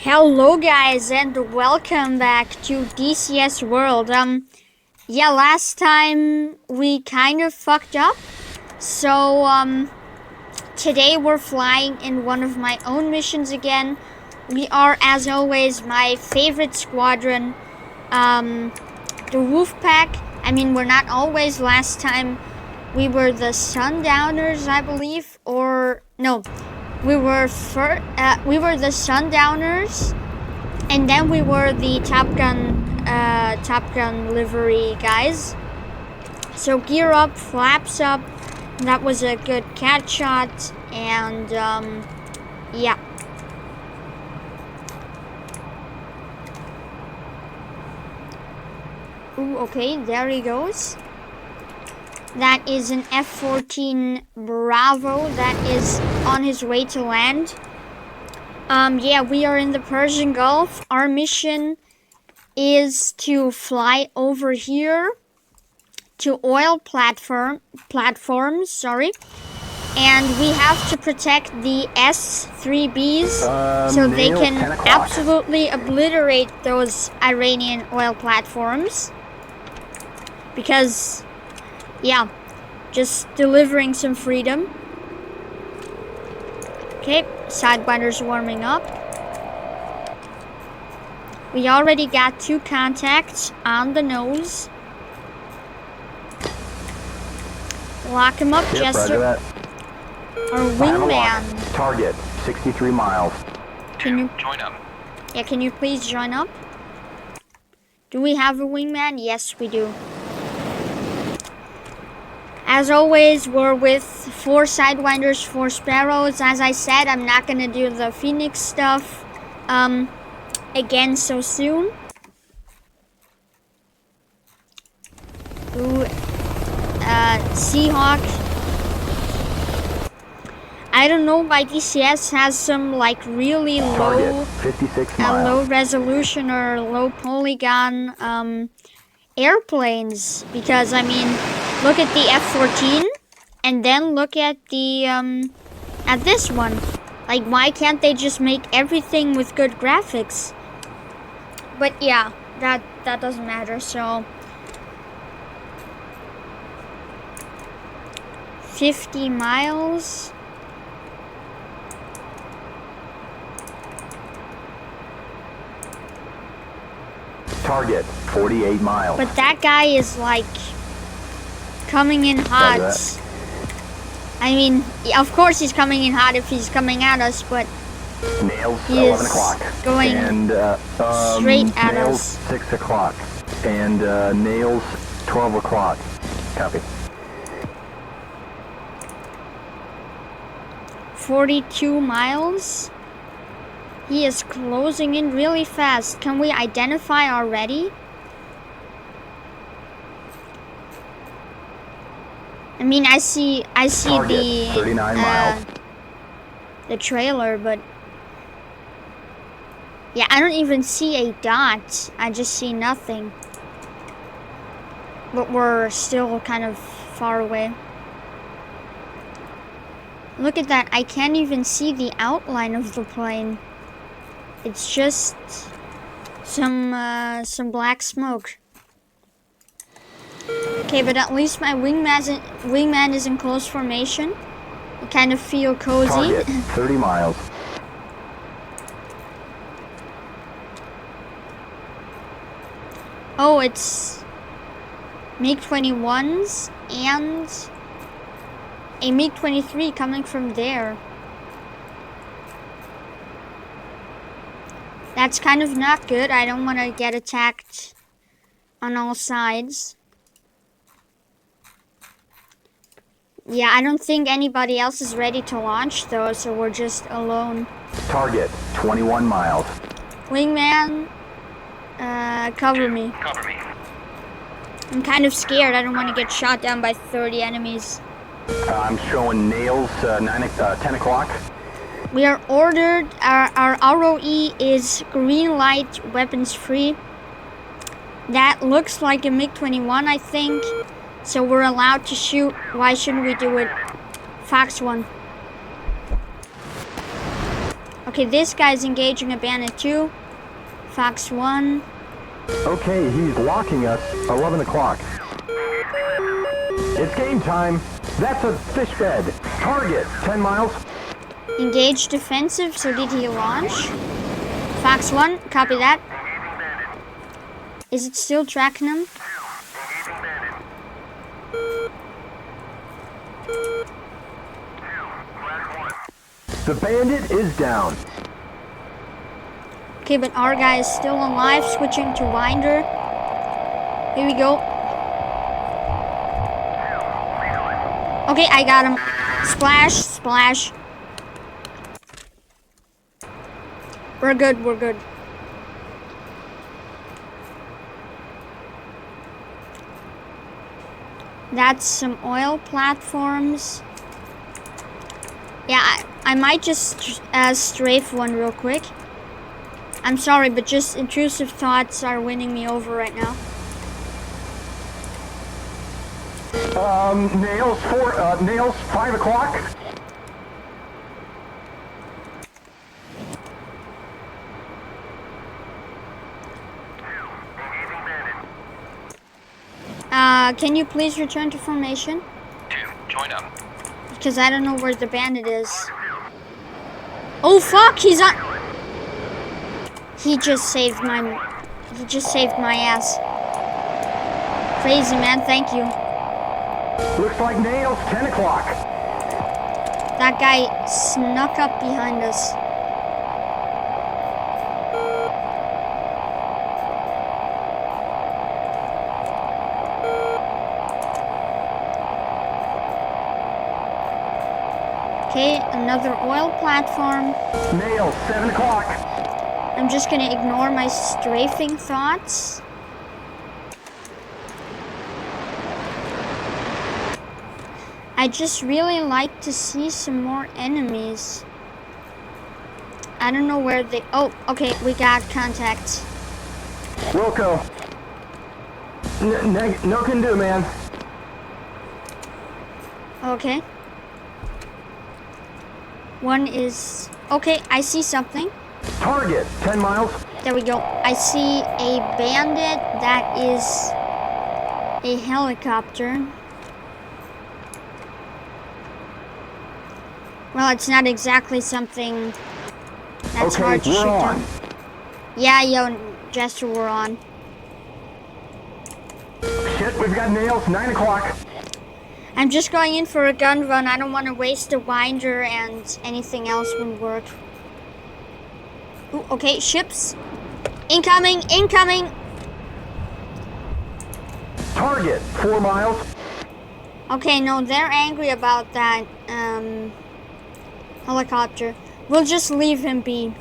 Hello guys and welcome back to DCS World. Yeah, last time we kind of fucked up. So today we're flying in one of my own missions again. We are, as always, my favorite squadron, the Wolf Pack. I mean, we're not always. Last time we were the Sundowners, I believe, or no. We were the Sundowners, and then we were the Top Gun livery guys. So gear up, flaps up. That was a good cat shot, and yeah. Ooh, okay, there he goes. That is an F14 Bravo that is on his way to land. Yeah, we are in the Persian Gulf. Our mission is to fly over here to oil platforms, sorry. And we have to protect the S3Bs so they can absolutely obliterate those Iranian oil platforms. Because, yeah, just delivering some freedom. Okay, Sidewinders warming up. We already got 2 contacts on the nose. Lock him up, yep, Jester. Our wingman. Target, 63 miles. Can you join up? Yeah, can you please join up? Do we have a wingman? Yes, we do. As always, we're with 4 Sidewinders, 4 Sparrows. As I said, I'm not gonna do the Phoenix stuff again so soon. Ooh, Seahawk. I don't know why DCS has some like really low, 56 miles. low resolution or low polygon airplanes, because I mean, look at the F14 and then look at the at this one. Like, why can't they just make everything with good graphics? But yeah, that doesn't matter. So 50 miles. Target, 48 miles. But that guy is like coming in hot. I mean, of course he's coming in hot if he's coming at us, but Nails, he 11 is o'clock. going and, straight at Nails, us. 6 o'clock. And Nails, 12 o'clock. Copy. 42 miles. He is closing in really fast. Can we identify already? I mean, I see Target, the 39 miles. the trailer, but yeah, I don't even see a dot. I just see nothing. But we're still kind of far away. Look at that. I can't even see the outline of the plane. It's just some black smoke. Okay, but at least my wingman is in close formation. I kind of feel cozy. Target, 30 miles. Oh, it's MiG-21s and a MiG-23 coming from there. That's kind of not good. I don't want to get attacked on all sides. Yeah, I don't think anybody else is ready to launch though, so we're just alone. Target, 21 miles. Wingman, cover me. Cover me. I'm kind of scared. I don't want to get shot down by 30 enemies. I'm showing Nails, 10 o'clock. We are ordered. Our ROE is green light, weapons free. That looks like a MiG-21, I think. So we're allowed to shoot. Why shouldn't we do it? Fox 1. Okay, this guy's engaging a bandit too. Fox 1. Okay, he's locking us. 11 o'clock. It's game time. That's a fish bed. Target, 10 miles. Engage defensive, so did he launch? Fox 1, copy that. Is it still tracking him? The bandit is down. Okay, but our guy is still alive, switching to Winder. Here we go. Okay, I got him. Splash, splash. We're good, we're good. That's some oil platforms. Yeah, I might just strafe one real quick. I'm sorry, but just intrusive thoughts are winning me over right now. Nails, 5 o'clock. Can you please return to formation? 2, join up. Because I don't know where the bandit is. Oh fuck, he's on. He just saved my ass. Crazy man, thank you. Looks like Nails, 10 o'clock. That guy snuck up behind us. Okay, another oil platform. Nails, 7 o'clock. I'm just gonna ignore my strafing thoughts. I just really like to see some more enemies. I don't know where they... Oh, okay, we got contact. Wilco. No can do, man. Okay. One is... Okay, I see something. Target, 10 miles. There we go. I see a bandit that is a helicopter. Well, it's not exactly something that's Okay, hard to we're shoot on. down. Yeah, yo, Jester, we're on. Shit, we've got Nails, 9 o'clock. I'm just going in for a gun run. I don't want to waste a winder and anything else wouldn't work. Ooh, okay, ships. Incoming, incoming. Target, 4 miles. Okay, no, they're angry about that helicopter. We'll just leave him be.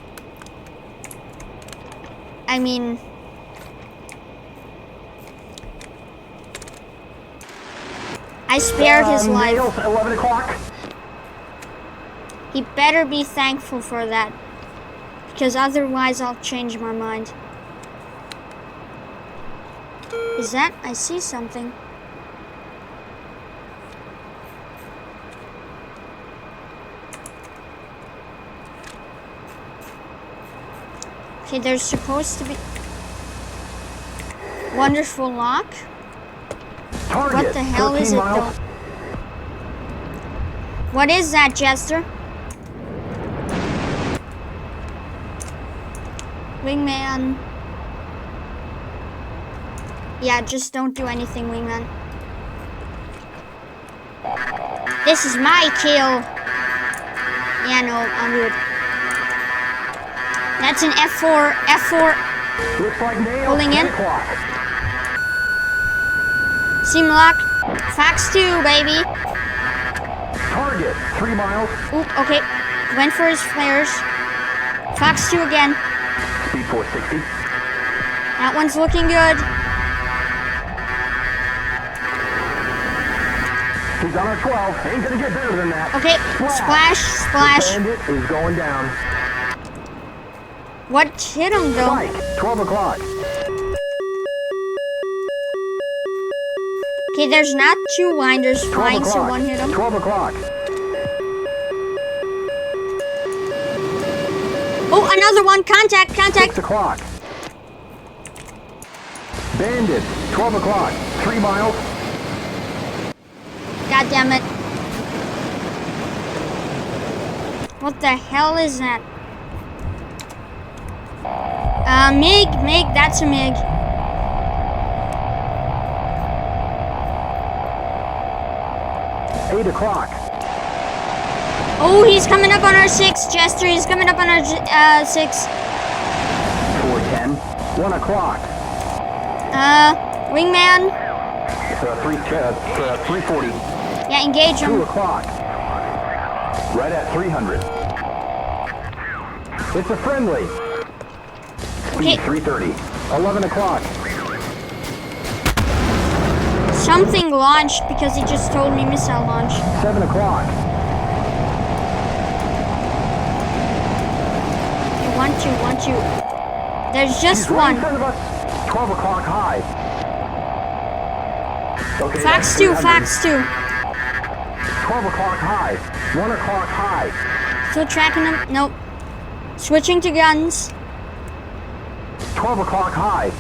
I mean... I spared his life. Nails, 11 o'clock. He better be thankful for that. Because otherwise I'll change my mind. Is that? I see something. Okay, there's supposed to be... Wonderful lock. Target, What the hell is it though? miles. What is that, Jester? Wingman. Yeah, just don't do anything, Wingman. This is my kill. Yeah, no, I'm good. That's an F4. Looks like Nails, Pulling 10 in. o'clock. Seam lock. Fox 2, baby. Target, 3 miles. Oop, okay. Went for his flares. Fox 2 again. Speed 460. That one's looking good. He's on our 12. Ain't gonna get better than that. Okay, splash, splash. The bandit is going down. What hit him though? Spike, 12 o'clock. Okay, there's not two winders 12 flying, so o'clock. one hit him. 12 o'clock. Oh, another one. Contact, 6 contact. o'clock. Bandit, 12 o'clock. 3 miles. God damn it. What the hell is that? MiG, that's a MiG. Eight o'clock. Oh, he's coming up on our 6, Jester. He's coming up on our 6. 4:10. 1 o'clock. Wingman. 340. Yeah, engage 2 him. o'clock. Right at 300. It's a friendly. Okay. Speed 330. 11 o'clock. Something launched because he just told me missile launch. 7 o'clock. Okay, 1, 2, 1, 2. There's just He's right one. in front of us. 12 o'clock high. Okay, Fox that's 2, 300. Fox 2. 12 o'clock high. 1 o'clock high. Still tracking him. Nope. Switching to guns. 12 o'clock high.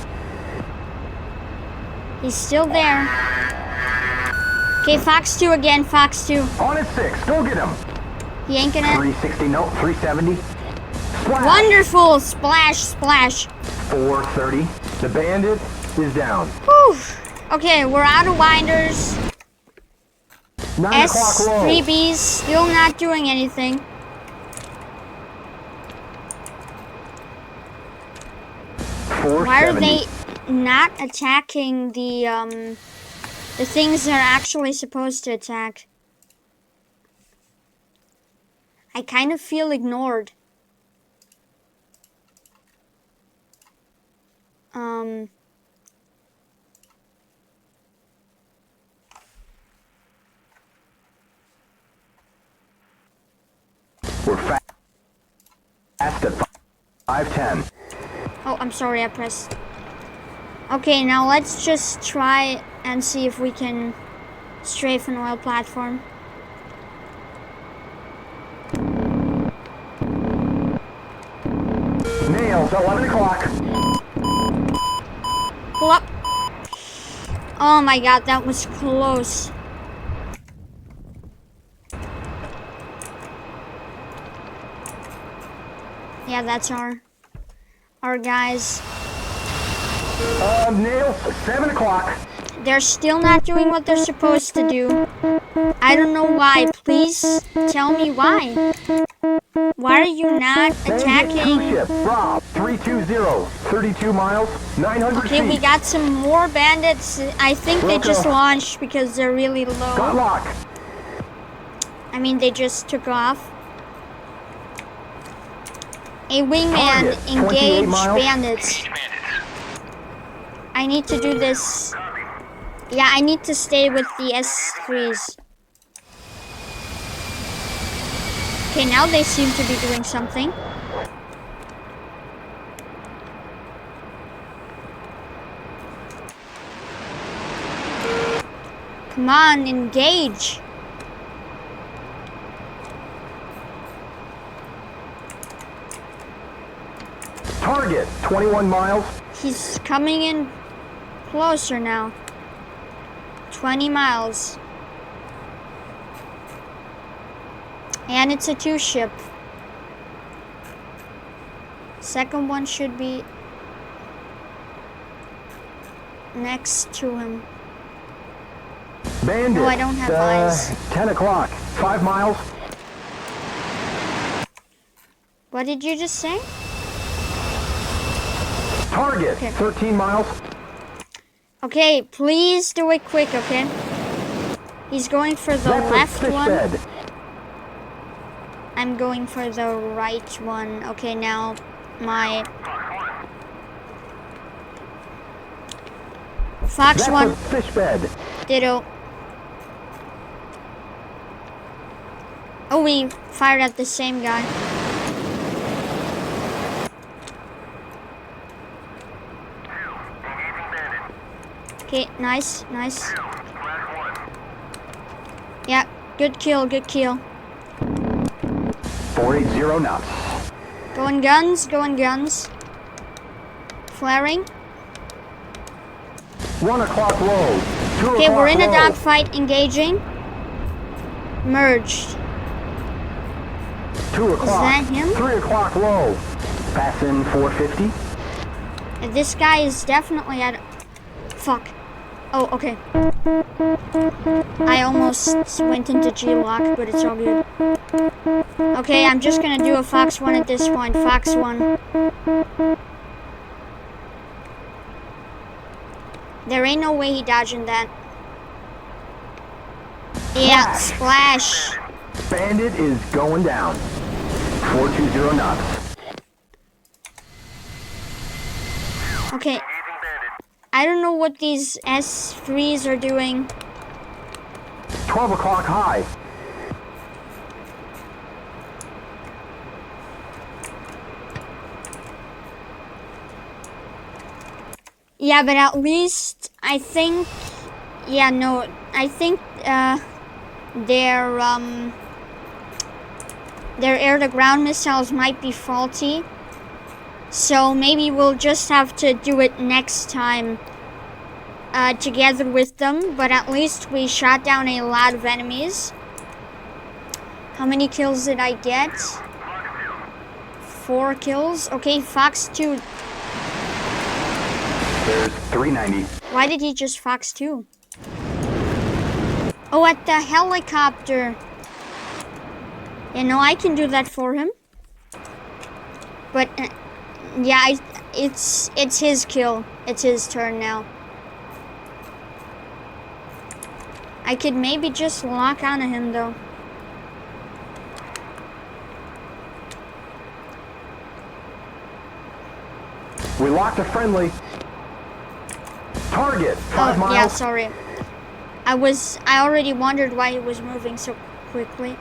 He's still there. Okay, Fox 2 again, Fox 2. On at 6. Go get him. He ain't gonna... 360. No, 370. Splash. Wonderful! Splash, splash. 430. The bandit is down. Whew. Okay, we're out of winders. 9 o'clock low. S3Bs still not doing anything. Why are they not attacking the things they're actually supposed to attack? I kind of feel ignored. We're fast at 510. Oh, I'm sorry, I pressed. Okay, now let's just try and see if we can strafe an oil platform. Nails, 11 o'clock. Pull up. Oh my god, that was close. Yeah, that's our guys. Nails, 7 o'clock. They're still not doing what they're supposed to do. I don't know why. Please tell me why. Why are you not attacking? Ship, Rob, 320, 32 miles, 900 Okay, we feet. got some more bandits. I think they just launched because they're really Got low. lock. I mean, they just took off. A wingman, Target, 28 engage miles. bandits. I need to do this. Yeah, I need to stay with the S3s. Okay, now they seem to be doing something. Come on, engage. Target, 21 miles. He's coming in closer now. 20 miles. And it's a 2-ship. Second one should be next to him. Bandit. No, I don't have eyes. 10 o'clock, 5 miles. What did you just say? Target, Okay. 13 miles. Okay, please do it quick, okay? He's going for the That's a left fish one. bed. I'm going for the right one. Okay, now my Fox That's one. a fish bed. Ditto. Oh, we fired at the same guy. Okay, nice, nice. Yeah, good kill, good kill. 480 knots. Going guns, going guns. Flaring. 1 o'clock low. 2 Okay, o'clock we're in a low. dogfight, engaging. Merged. 2 o'clock. that him? 3 o'clock low. Pass in 450. And this guy is definitely at... Fuck. Oh, okay. I almost went into G-lock, but it's all good. Okay, I'm just gonna do a Fox 1 at this point. Fox 1. There ain't no way he dodging that. Yeah, splash. Bandit is going down. 420 knots. Okay. I don't know what these S3s are doing. 12 o'clock high. Yeah, but at least I think... Yeah, no. I think their air-to-ground missiles might be faulty. So maybe we'll just have to do it next time together with them. But at least we shot down a lot of enemies. How many kills did I get? 4 kills. Okay, Fox 2. There's 390. Why did he just Fox 2? Oh, at the helicopter. You know, I can do that for him. But... yeah, it's his kill. It's his turn now. I could maybe just lock onto him though. We locked a friendly. Target, 5 miles. Yeah, sorry. I already wondered why he was moving so quickly.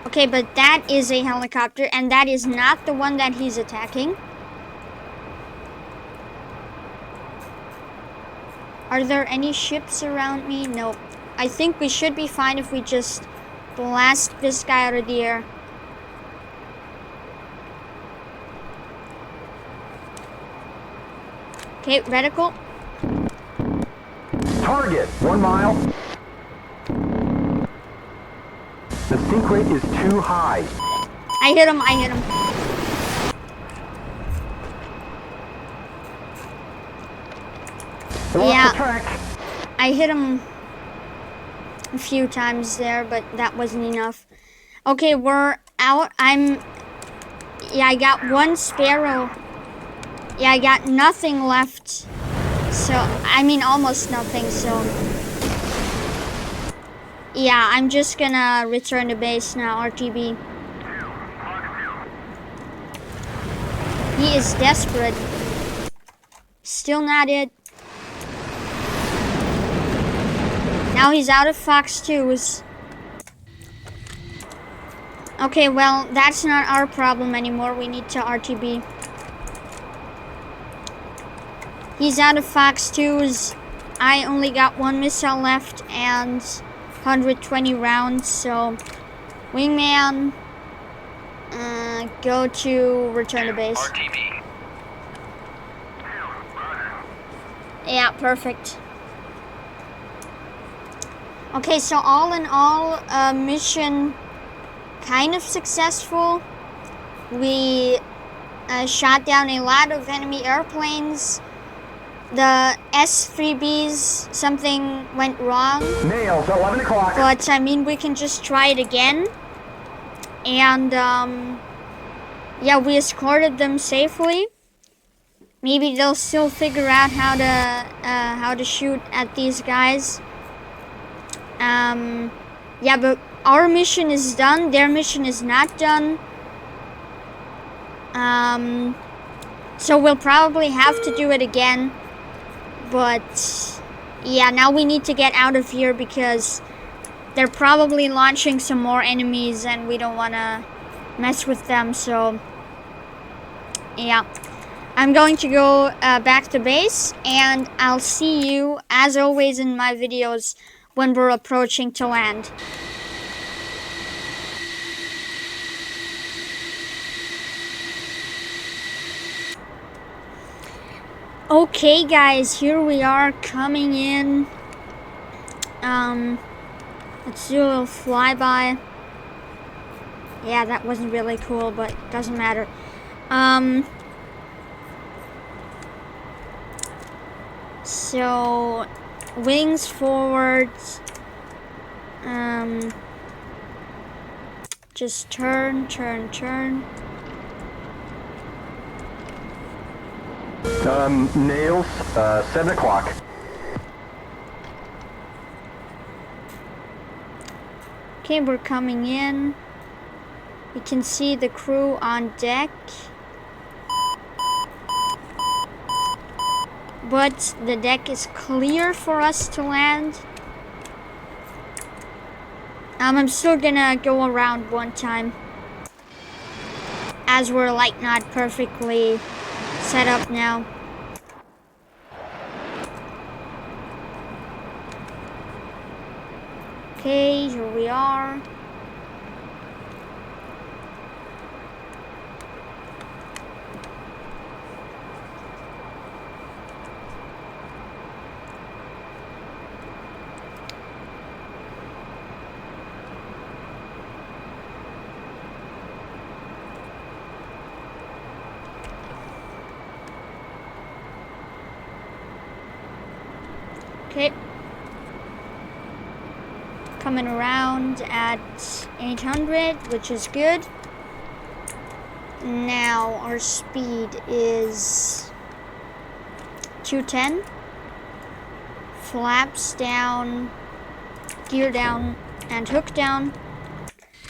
Okay, but that is a helicopter, and that is not the one that he's attacking. Are there any ships around me? No. I think we should be fine if we just blast this guy out of the air. Okay, reticle. Target, 1 mile. The sink rate is too high. I hit him, I hit him. Lost the track. I hit him a few times there, but that wasn't enough. Okay, we're out. Yeah, I got 1 Sparrow. Yeah, I got nothing left. So, I mean, almost nothing, so... Yeah, I'm just gonna return to base now, RTB. He is desperate. Still not it. Now he's out of Fox 2s. Okay, well, that's not our problem anymore. We need to RTB. He's out of Fox 2s. I only got 1 missile left and 120 rounds, so wingman, go to return to base. RTB. Yeah, perfect. Okay, so all in all, mission kind of successful. We shot down a lot of enemy airplanes. The S3Bs, something went wrong. Nails, 11 o'clock. But, I mean, we can just try it again. And, yeah, we escorted them safely. Maybe they'll still figure out how to shoot at these guys. Yeah, but our mission is done. Their mission is not done. So we'll probably have to do it again. But, yeah, now we need to get out of here because they're probably launching some more enemies and we don't want to mess with them. So, yeah. I'm going to go back to base and I'll see you, as always, in my videos when we're approaching to land. Okay guys, here we are coming in. Let's do a little flyby. Yeah, that wasn't really cool, but doesn't matter. So wings forward. Just turn. Nails, 7 o'clock. Okay, we're coming in. You can see the crew on deck. But the deck is clear for us to land. I'm still gonna go around one time, as we're like not perfectly set up now. Okay, here we are. Okay. Coming around at 800, which is good. Now our speed is 210. Flaps down, gear down, and hook down.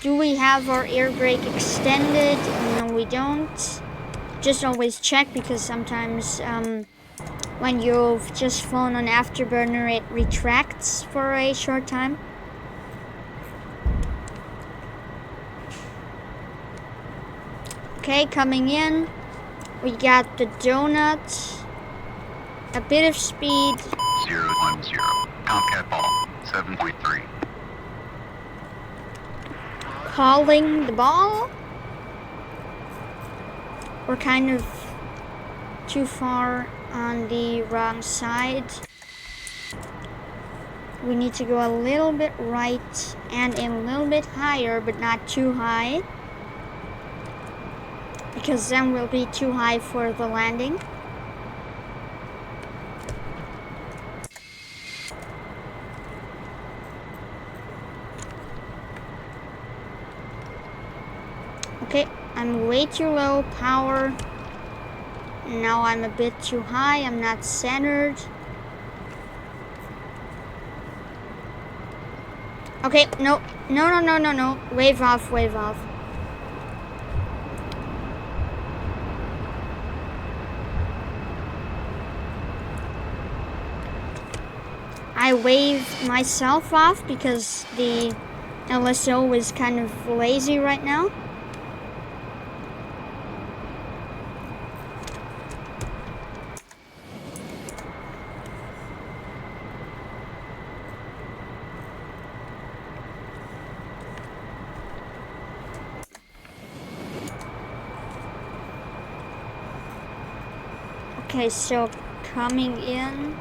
Do we have our air brake extended? No, we don't. Just always check, because sometimes when you've just flown on afterburner, it retracts for a short time. Okay, coming in, we got the donut, a bit of speed. 010, Tomcat ball, 7.3. Calling the ball. We're kind of too far on the wrong side. We need to go a little bit right and a little bit higher, but not too high, because then we'll be too high for the landing. Okay, I'm way too low power. Now I'm a bit too high, I'm not centered. Okay, no. Wave off. I waved myself off because the LSO is kind of lazy right now. Okay, so coming in.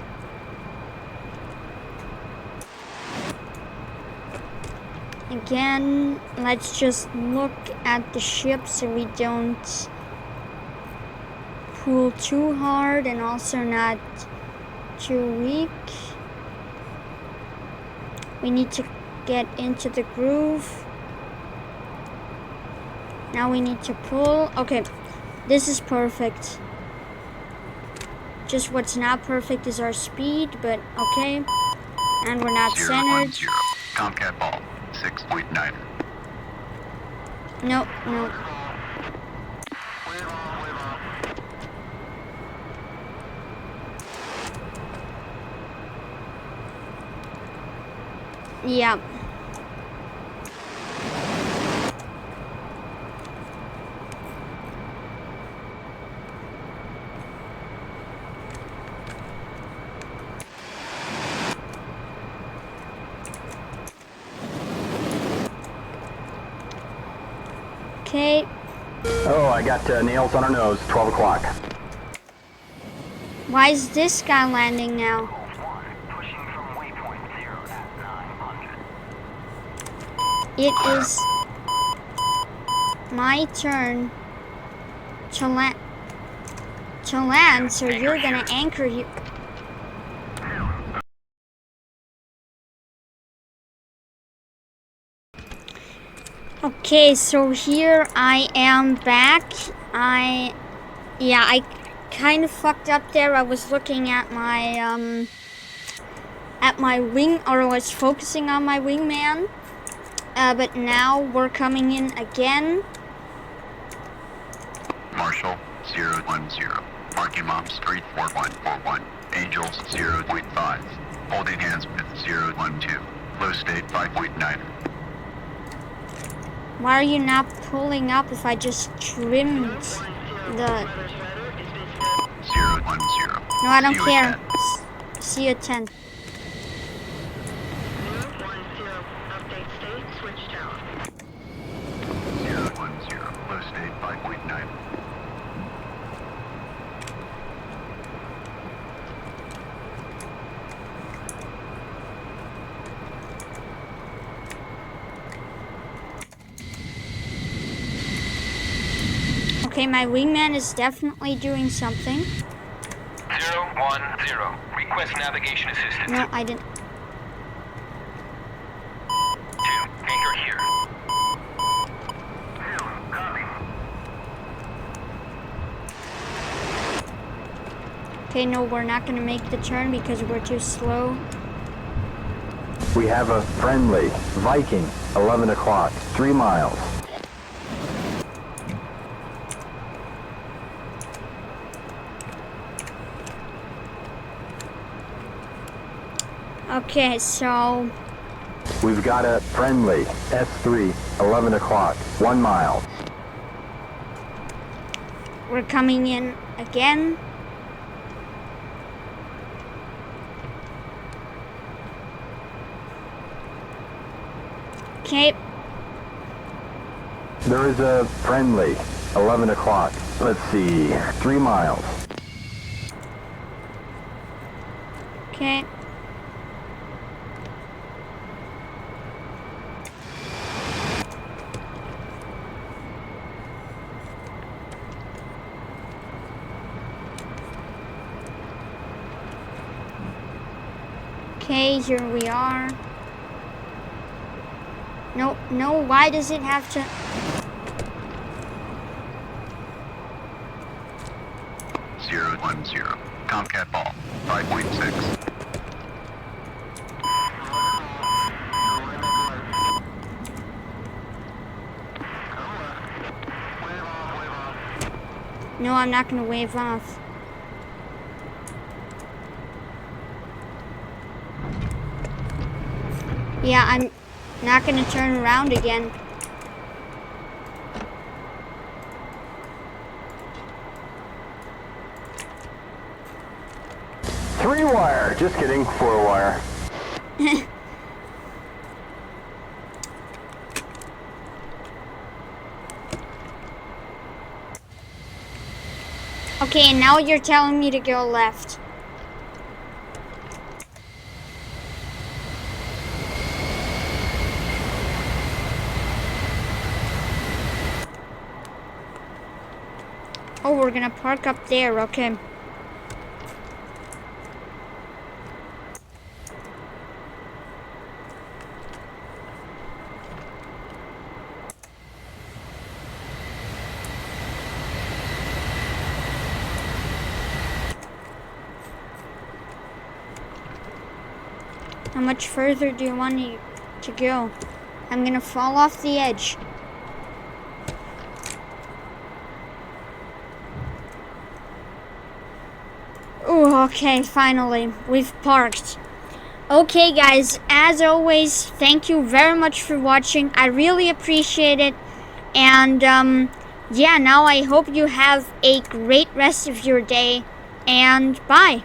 Again, let's just look at the ship so we don't pull too hard and also not too weak. We need to get into the groove. Now we need to pull. Okay, this is perfect. Just what's not perfect is our speed, but okay. And we're not centered. 010, Tomcat ball, 6.9. No. Yeah. Okay. Oh, I got nails on our nose, 12 o'clock. Why is this guy landing now? It is my turn to land, so you're gonna anchor here. Okay, so here I am back. I kind of fucked up there. I was looking at my wing, or I was focusing on my wingman. But now we're coming in again. Marshall 010. Marking Moms 34141. Angels 0.5. Holding hands with 012. Low state 5.9. Why are you not pulling up if I just trimmed the... 010. No, I don't See you care. at 10. See you at 10. Update state, switch tower. 010. Low state 5.9. Okay, my wingman is definitely doing something. 010. Request navigation assistance. No, I didn't. 2. Anchor here. Okay, no, we're not gonna make the turn because we're too slow. We have a friendly Viking, 11 o'clock, 3 miles. Okay, so... We've got a friendly S3, 11 o'clock, 1 mile. we're coming in again. Okay. There is a friendly, 11 o'clock. Let's see, 3 miles. Okay. Okay, here we are. No, no, why does it have to... 010. Tomcat ball 5.6. No, I'm not gonna wave off. Yeah, I'm not gonna turn around again. Three wire, just kidding, 4 wire. Okay, and now you're telling me to go left. Oh, we're gonna park up there, okay. How much further do you want me to go? I'm gonna fall off the edge. Oh, okay, finally, we've parked. Okay, guys, as always, thank you very much for watching. I really appreciate it. And, yeah, now I hope you have a great rest of your day. And bye.